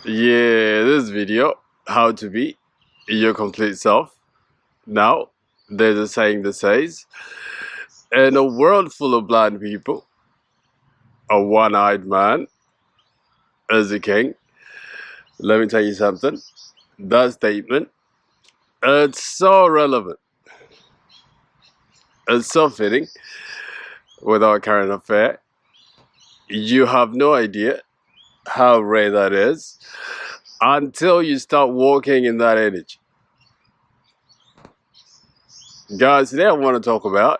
Yeah, this video, how to be your complete self. Now, there's a saying that says, in a world full of blind people, a one-eyed man is a king. Let me tell you something. That statement, it's so relevant. It's so fitting with our current affair. You have no idea how rare that is until you start walking in that energy. Guys, today I want to talk about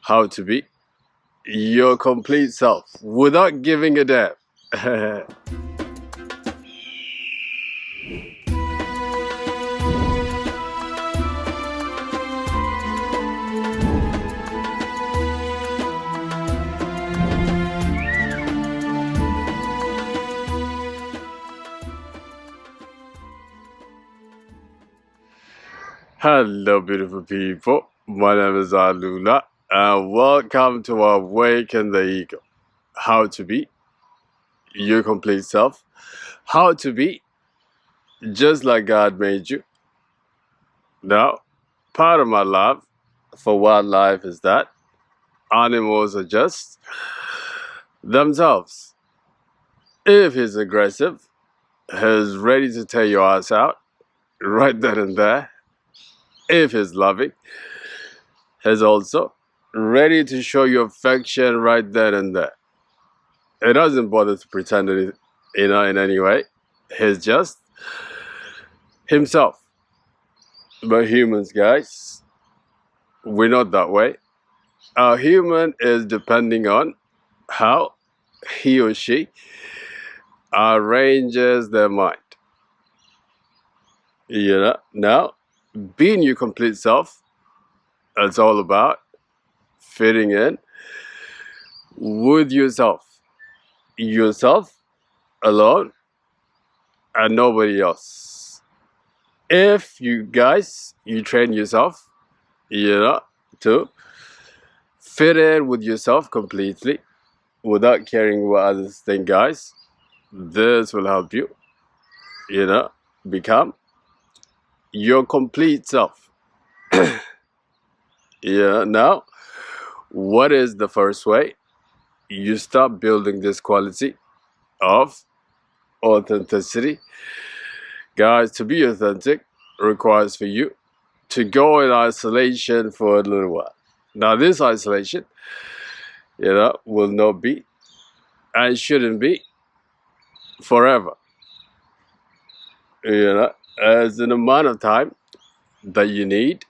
how to be your complete self without giving a damn. Hello, beautiful people. My name is Alula, and welcome to Awaken the Ego. How to be your complete self. How to be just like God made you. Now, part of my love for wildlife is that animals are just themselves. If he's aggressive, he's ready to tear your ass out right then and there. If he's loving, he's also ready to show you affection right then and there. It doesn't bother to pretend it, in any way. He's just himself. But humans, guys, we're not that way. A human is depending on how he or she arranges their mind. Now, being your complete self, it's all about fitting in with yourself alone and nobody else. If you train yourself, to fit in with yourself completely without caring what others think, guys, this will help you, become your complete self. Now, what is the first way you start building this quality of authenticity? Guys, to be authentic requires for you to go in isolation for a little while. Now, this isolation, will not be and shouldn't be forever. As an amount of time that you need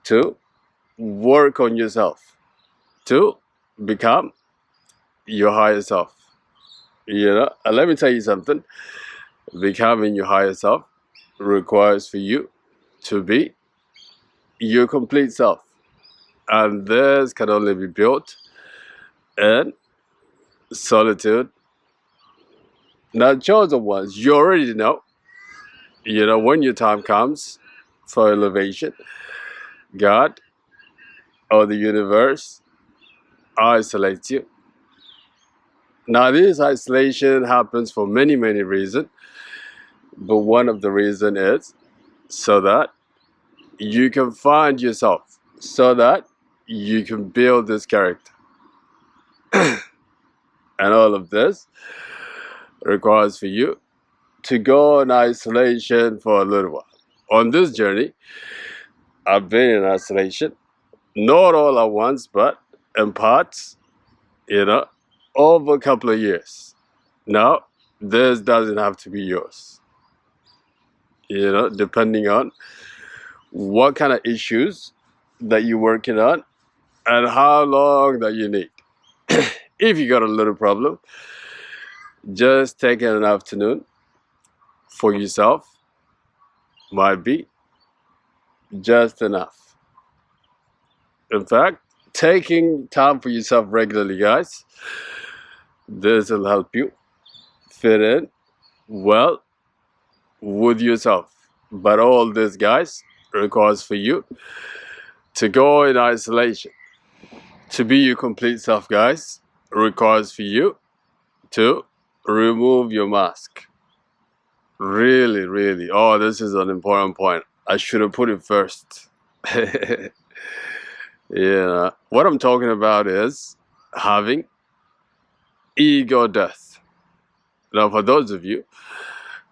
to work on yourself to become your higher self. And let me tell you something. Becoming your higher self requires for you to be your complete self. And this can only be built in solitude. Now, chosen ones, you already know, when your time comes for elevation, God or the universe isolates you. Now, this isolation happens for many, many reasons, but one of the reasons is so that you can find yourself, so that you can build this character. And all of this requires for you to go in isolation for a little while. On this journey, I've been in isolation, not all at once, but in parts, over a couple of years. Now, this doesn't have to be yours, depending on what kind of issues that you're working on and how long that you need. If you got a little problem, just taking an afternoon for yourself might be just enough. In fact, taking time for yourself regularly, guys, this will help you fit in well with yourself. But all this, guys, requires for you to go in isolation. To be your complete self, guys, requires for you to remove your mask. Really, really. Oh, this is an important point. I should have put it first. Yeah. What I'm talking about is having ego death. Now, for those of you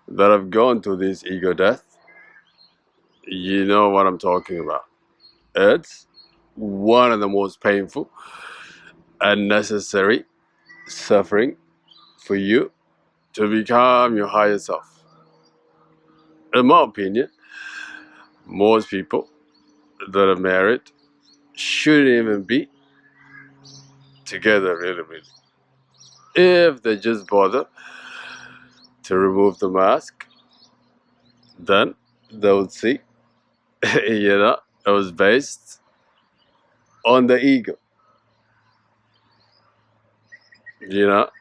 that have gone through this ego death, you know what I'm talking about. It's one of the most painful and necessary suffering for you to become your higher self. In my opinion, most people that are married shouldn't even be together, really, really. If they just bother to remove the mask, then they would see, it was based on the ego.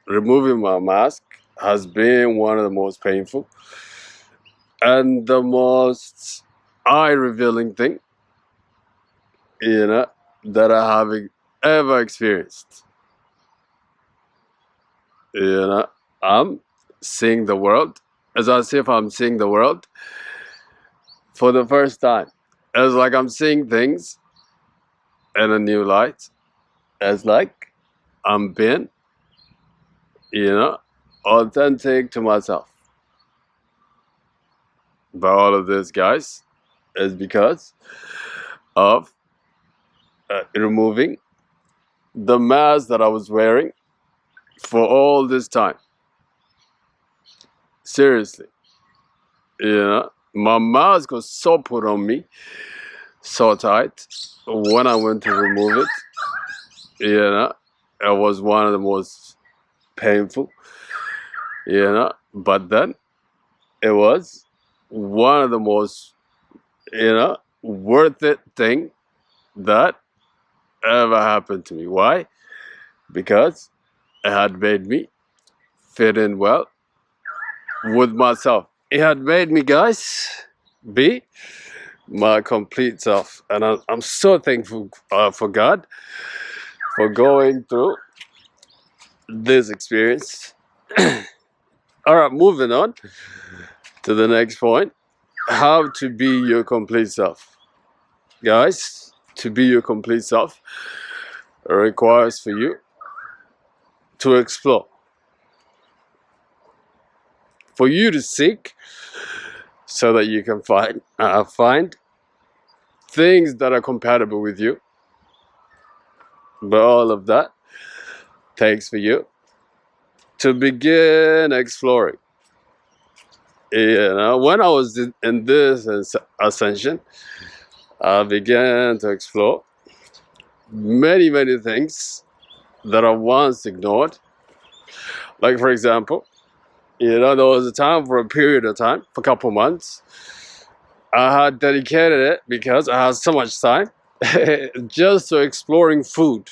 Removing my mask has been one of the most painful and the most eye-revealing thing, that I have ever experienced. I'm seeing the world as if I'm seeing the world for the first time. It's like I'm seeing things in a new light. It's like I'm being, authentic to myself. But all of this, guys, is because of removing the mask that I was wearing for all this time. Seriously, my mask was so put on me, so tight. When I went to remove it, it was one of the most painful, but then it was one of the most, worth it thing that ever happened to me. Why? Because it had made me fit in well with myself. It had made me, guys, be my complete self. And I'm so thankful for God for going through this experience. All right, moving on to the next point. How to be your complete self. Guys, to be your complete self requires for you to explore, for you to seek, so that you can find things that are compatible with you. But all of that takes for you to begin exploring. When I was in this ascension, I began to explore many, many things that I once ignored. Like, for example, there was a time, for a period of time, for a couple months, I had dedicated it because I had so much time just to exploring food,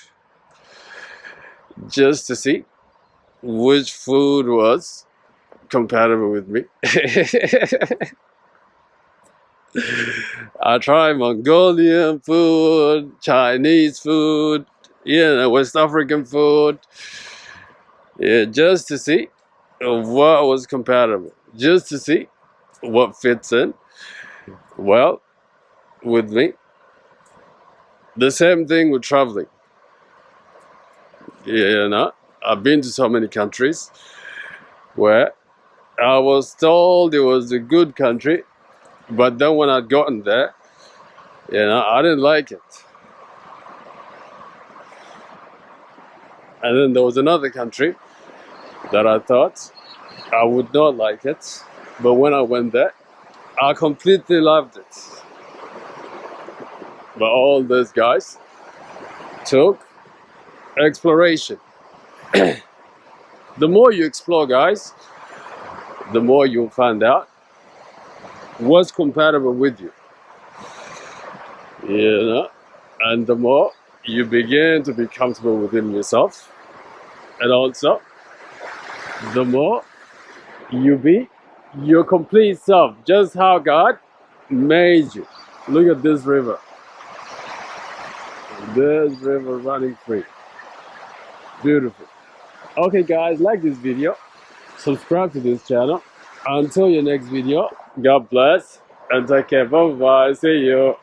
just to see which food was compatible with me. I tried Mongolian food, Chinese food, West African food, just to see what was compatible, just to see what fits in well with me. The same thing with traveling. I've been to so many countries where I was told it was a good country, but then when I'd gotten there, I didn't like it. And then there was another country that I thought I would not like it, but when I went there, I completely loved it. But all those guys took exploration. The more you explore, guys, the more you'll find out what's compatible with you. And the more you begin to be comfortable within yourself, and also the more you be your complete self, just how God made you. Look at this river. This river running free. Beautiful. Okay, guys, like this video, subscribe to this channel. Until your next video, God bless and take care. Bye bye. See you.